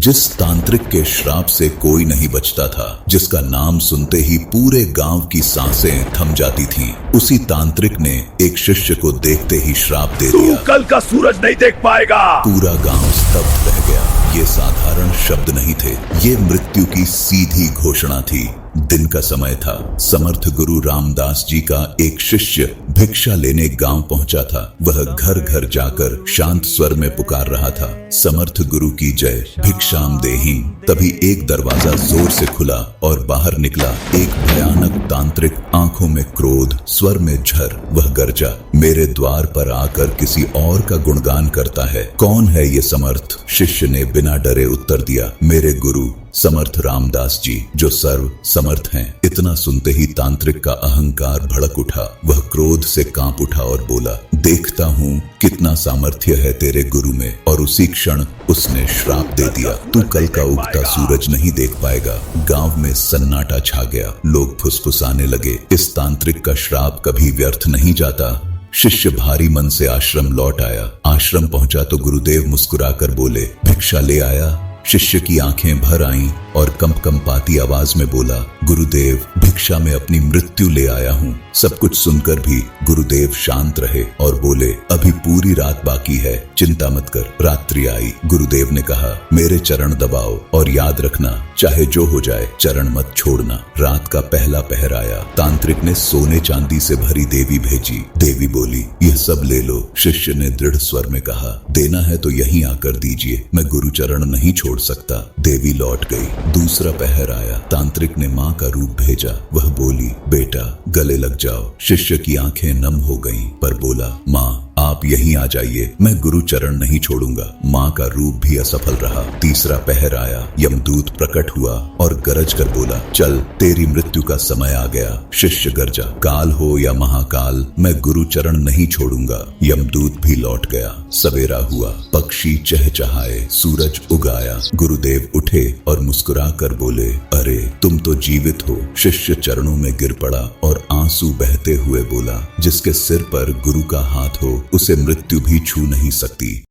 जिस तांत्रिक के श्राप से कोई नहीं बचता था, जिसका नाम सुनते ही पूरे गांव की सांसें थम जाती थीं, उसी तांत्रिक ने एक शिष्य को देखते ही श्राप दे दिया। तू कल का सूरज नहीं देख पाएगा। पूरा गांव स्तब्ध रह गया। ये साधारण शब्द नहीं थे, ये मृत्यु की सीधी घोषणा थी। दिन का समय था। समर्थ गुरु रामदास जी का एक शिष्य भिक्षा लेने गांव पहुंचा था। वह घर घर जाकर शांत स्वर में पुकार रहा था, समर्थ गुरु की जय, भिक्षाम देहि। तभी एक दरवाजा जोर से खुला और बाहर निकला एक भयानक तांत्रिक, आंखों में क्रोध, स्वर में झर। वह गर्जा, मेरे द्वार पर आकर किसी और का गुणगान करता है, कौन है ये समर्थ? शिष्य ने बिना डरे उत्तर दिया, मेरे गुरु समर्थ रामदास जी, जो सर्व समर्थ हैं। इतना सुनते ही तांत्रिक का अहंकार भड़क उठा। वह क्रोध से कांप उठा और बोला, देखता हूँ कितना सामर्थ्य है तेरे गुरु में। और उसी क्षण उसने श्राप दे दिया, तू कल का उगता सूरज नहीं देख पाएगा। गांव में सन्नाटा छा गया। लोग फुसफुसाने लगे, इस तांत्रिक का श्राप कभी व्यर्थ नहीं जाता। शिष्य भारी मन से आश्रम लौट आया। आश्रम पहुंचा तो गुरुदेव मुस्कुराकर बोले, भिक्षा ले आया? शिष्य की आंखें भर आईं और कंपकंपाती आवाज में बोला, गुरुदेव, भिक्षा में अपनी मृत्यु ले आया हूँ। सब कुछ सुनकर भी गुरुदेव शांत रहे और बोले, अभी पूरी रात बाकी है, चिंता मत कर। रात्रि आई। गुरुदेव ने कहा, मेरे चरण दबाओ और याद रखना, चाहे जो हो जाए चरण मत छोड़ना। रात का पहला पहर आया। तांत्रिक ने सोने चांदी से भरी देवी भेजी। देवी बोली, यह सब ले लो। शिष्य ने दृढ़ स्वर में कहा, देना है तो यहीं आकर दीजिए, मैं गुरु चरण नहीं छोड़ सकता। देवी लौट गई। दूसरा पहर आया। तांत्रिक ने माँ का रूप भेजा। वह बोली, बेटा गले लग जाओ। शिष्य की आंखें नम हो गईं, पर बोला, माँ आप यहीं आ जाइए, मैं गुरु चरण नहीं छोड़ूंगा। माँ का रूप भी असफल रहा। तीसरा पहर आया। यमदूत प्रकट हुआ और गरज कर बोला, चल तेरी मृत्यु का समय आ गया। शिष्य गरजा, काल हो या महाकाल, मैं गुरु चरण नहीं छोड़ूंगा। यमदूत भी लौट गया। सवेरा हुआ। पक्षी चहचहाए, सूरज उग आया। गुरुदेव उठे और मुस्कुरा कर बोले, अरे तुम तो जीवित हो। शिष्य चरणों में गिर पड़ा और आंसू बहते हुए बोला, जिसके सिर पर गुरु का हाथ हो उसे मृत्यु भी छू नहीं सकती।